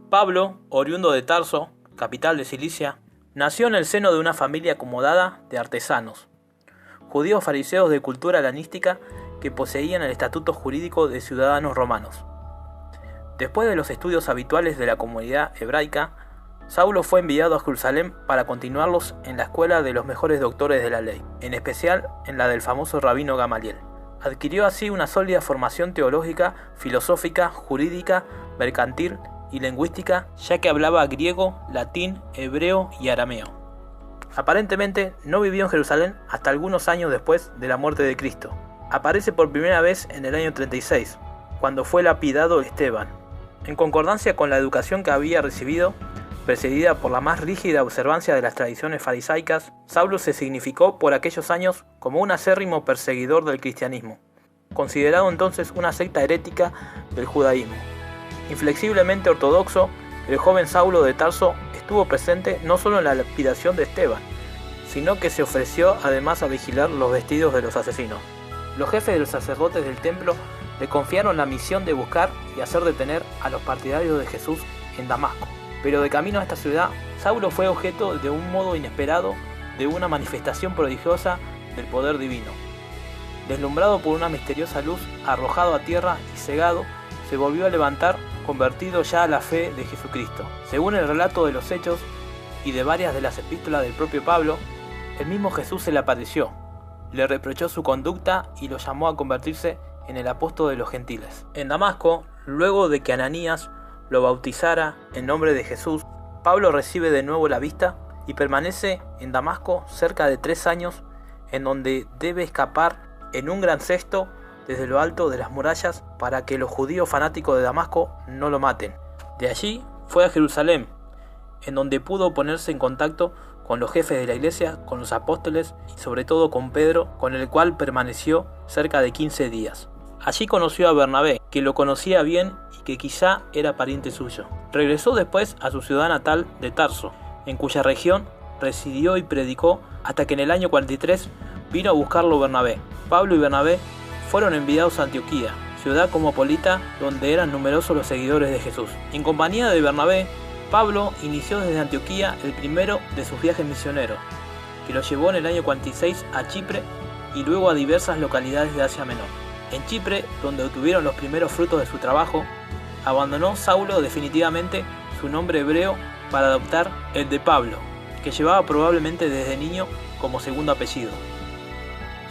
Pablo, oriundo de Tarso, capital de Cilicia, nació en el seno de una familia acomodada de artesanos, judíos fariseos de cultura helenística que poseían el estatuto jurídico de ciudadanos romanos. Después de los estudios habituales de la comunidad hebraica, Saulo fue enviado a Jerusalén para continuarlos en la escuela de los mejores doctores de la ley, en especial en la del famoso rabino Gamaliel. Adquirió así una sólida formación teológica, filosófica, jurídica, mercantil y lingüística, ya que hablaba griego, latín, hebreo y arameo. Aparentemente no vivió en Jerusalén hasta algunos años después de la muerte de Cristo. Aparece por primera vez en el año 36, cuando fue lapidado Esteban. En concordancia con la educación que había recibido, precedida por la más rígida observancia de las tradiciones farisaicas, Saulo se significó por aquellos años como un acérrimo perseguidor del cristianismo, considerado entonces una secta herética del judaísmo. Inflexiblemente ortodoxo, el joven Saulo de Tarso estuvo presente no solo en la lapidación de Esteban, sino que se ofreció además a vigilar los vestidos de los asesinos. Los jefes de los sacerdotes del templo le confiaron la misión de buscar y hacer detener a los partidarios de Jesús en Damasco. Pero de camino a esta ciudad, Saulo fue objeto de un modo inesperado de una manifestación prodigiosa del poder divino. Deslumbrado por una misteriosa luz, arrojado a tierra y cegado, se volvió a levantar, convertido ya a la fe de Jesucristo. Según el relato de los Hechos y de varias de las epístolas del propio Pablo, el mismo Jesús se le apareció, le reprochó su conducta y lo llamó a convertirse en el apóstol de los gentiles. En Damasco, luego de que Ananías lo bautizara en nombre de Jesús, Pablo recibe de nuevo la vista y permanece en Damasco cerca de 3 años, en donde debe escapar en un gran cesto desde lo alto de las murallas para que los judíos fanáticos de Damasco no lo maten. De allí fue a Jerusalén, en donde pudo ponerse en contacto con los jefes de la iglesia, con los apóstoles y sobre todo con Pedro, con el cual permaneció cerca de 15 días. Allí conoció a Bernabé, que lo conocía bien y que quizá era pariente suyo. Regresó después a su ciudad natal de Tarso, en cuya región residió y predicó hasta que en el año 43 vino a buscarlo Bernabé. Pablo y Bernabé fueron enviados a Antioquía, ciudad cosmopolita donde eran numerosos los seguidores de Jesús. En compañía de Bernabé, Pablo inició desde Antioquía el primero de sus viajes misioneros, que lo llevó en el año 46 a Chipre y luego a diversas localidades de Asia Menor. En Chipre, donde obtuvieron los primeros frutos de su trabajo, abandonó Saulo definitivamente su nombre hebreo para adoptar el de Pablo, que llevaba probablemente desde niño como segundo apellido.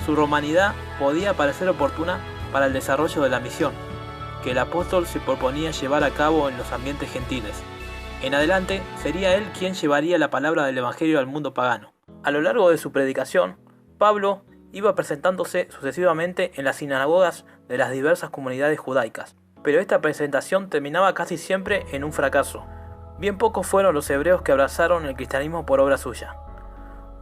Su romanidad podía parecer oportuna para el desarrollo de la misión, que el apóstol se proponía llevar a cabo en los ambientes gentiles. En adelante, sería él quien llevaría la palabra del evangelio al mundo pagano. A lo largo de su predicación, Pablo iba presentándose sucesivamente en las sinagogas de las diversas comunidades judaicas, pero esta presentación terminaba casi siempre en un fracaso. Bien pocos fueron los hebreos que abrazaron el cristianismo por obra suya.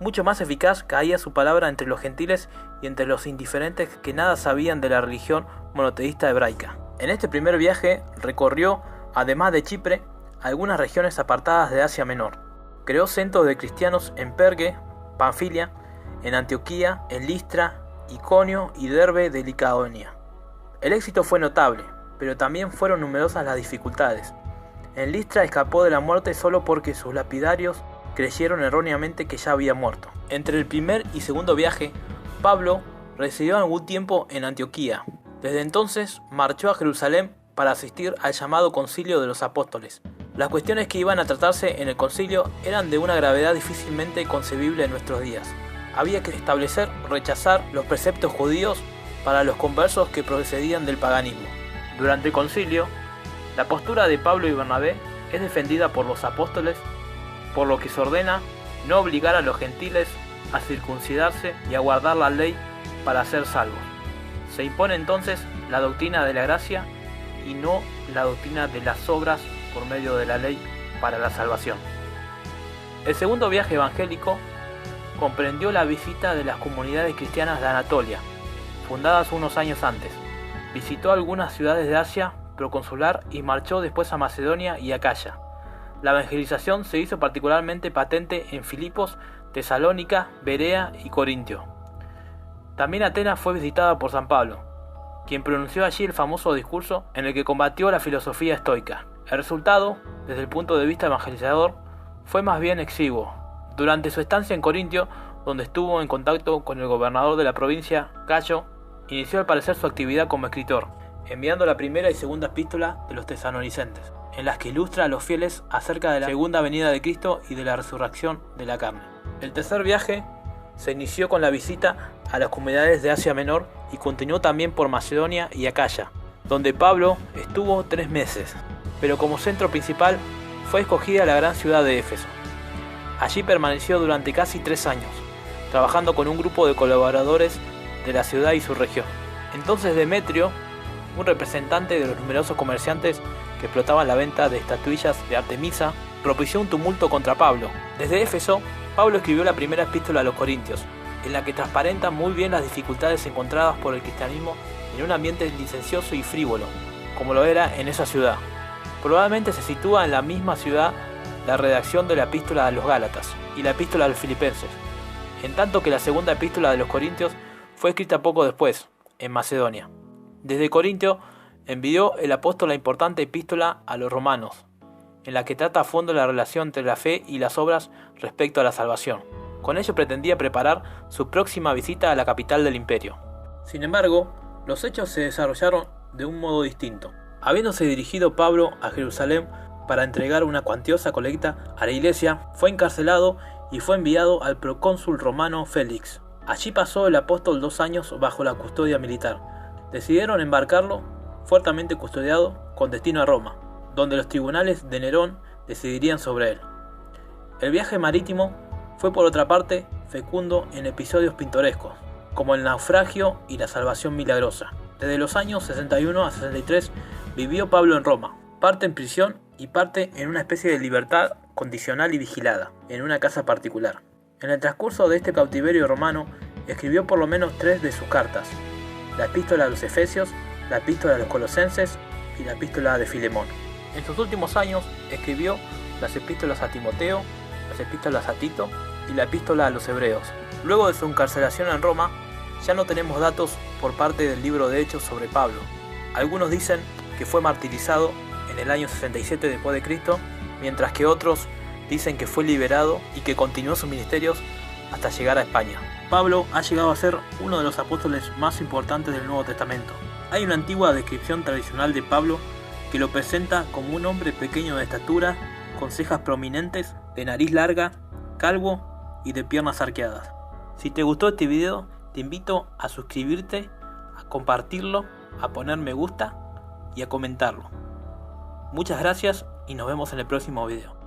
Mucho más eficaz caía su palabra entre los gentiles y entre los indiferentes que nada sabían de la religión monoteísta hebraica. En este primer viaje recorrió, además de Chipre, algunas regiones apartadas de Asia Menor. Creó centros de cristianos en Pergue, Panfilia, en Antioquía, en Listra, Iconio y Derbe de Licaonia. El éxito fue notable, pero también fueron numerosas las dificultades. En Listra escapó de la muerte solo porque sus lapidarios creyeron erróneamente que ya había muerto. Entre el primer y segundo viaje, Pablo residió algún tiempo en Antioquía. Desde entonces marchó a Jerusalén para asistir al llamado Concilio de los Apóstoles. Las cuestiones que iban a tratarse en el concilio eran de una gravedad difícilmente concebible en nuestros días. Había que establecer o rechazar los preceptos judíos para los conversos que procedían del paganismo. Durante el concilio, la postura de Pablo y Bernabé es defendida por los apóstoles, por lo que se ordena no obligar a los gentiles a circuncidarse y a guardar la ley para ser salvos. Se impone entonces la doctrina de la gracia y no la doctrina de las obras por medio de la ley para la salvación. El segundo viaje evangélico comprendió la visita de las comunidades cristianas de Anatolia, fundadas unos años antes. Visitó algunas ciudades de Asia proconsular y marchó después a Macedonia y Acaya. La evangelización se hizo particularmente patente en Filipos, Tesalónica, Berea y Corintio. También Atenas fue visitada por San Pablo, quien pronunció allí el famoso discurso en el que combatió la filosofía estoica. El resultado desde el punto de vista evangelizador, fue más bien exiguo. Durante su estancia en Corintio, donde estuvo en contacto con el gobernador de la provincia, Gayo, inició al parecer su actividad como escritor, enviando la primera y segunda epístola de los tesalonicenses, en las que ilustra a los fieles acerca de la segunda venida de Cristo y de la resurrección de la carne. El tercer viaje se inició con la visita a las comunidades de Asia Menor y continuó también por Macedonia y Acaya, donde Pablo estuvo 3 meses, pero como centro principal fue escogida la gran ciudad de Éfeso. Allí permaneció durante casi 3 años, trabajando con un grupo de colaboradores de la ciudad y su región. Entonces Demetrio, un representante de los numerosos comerciantes que explotaban la venta de estatuillas de Artemisa, propició un tumulto contra Pablo. Desde Éfeso, Pablo escribió la primera epístola a los Corintios, en la que transparenta muy bien las dificultades encontradas por el cristianismo en un ambiente licencioso y frívolo, como lo era en esa ciudad. Probablemente se sitúa en la misma ciudad la redacción de la epístola a los Gálatas y la epístola a los Filipenses, en tanto que la segunda epístola de los Corintios fue escrita poco después, en Macedonia. Desde Corintio envió el apóstol la importante epístola a los romanos, en la que trata a fondo la relación entre la fe y las obras respecto a la salvación. Con ello pretendía preparar su próxima visita a la capital del imperio. Sin embargo, los hechos se desarrollaron de un modo distinto. Habiéndose dirigido Pablo a Jerusalén para entregar una cuantiosa colecta a la iglesia, fue encarcelado y fue enviado al procónsul romano Félix. Allí pasó el apóstol 2 años bajo la custodia militar. Decidieron embarcarlo, fuertemente custodiado, con destino a Roma, donde los tribunales de Nerón decidirían sobre él. El viaje marítimo fue por otra parte fecundo en episodios pintorescos, como el naufragio y la salvación milagrosa. Desde los años 61 a 63 vivió Pablo en Roma, parte en prisión y parte en una especie de libertad condicional y vigilada, en una casa particular. En el transcurso de este cautiverio romano, escribió por lo menos 3 de sus cartas: la epístola a los Efesios, la epístola a los Colosenses y la epístola de Filemón. En sus últimos años escribió las epístolas a Timoteo, las epístolas a Tito y la epístola a los Hebreos. Luego de su encarcelación en Roma, ya no tenemos datos por parte del libro de Hechos sobre Pablo. Algunos dicen que fue martirizado en el año 67 después de Cristo, mientras que otros dicen que fue liberado y que continuó sus ministerios hasta llegar a España. Pablo ha llegado a ser uno de los apóstoles más importantes del Nuevo Testamento. Hay una antigua descripción tradicional de Pablo que lo presenta como un hombre pequeño de estatura, con cejas prominentes, de nariz larga, calvo y de piernas arqueadas. Si te gustó este video, te invito a suscribirte, a compartirlo, a poner me gusta y a comentarlo. Muchas gracias y nos vemos en el próximo video.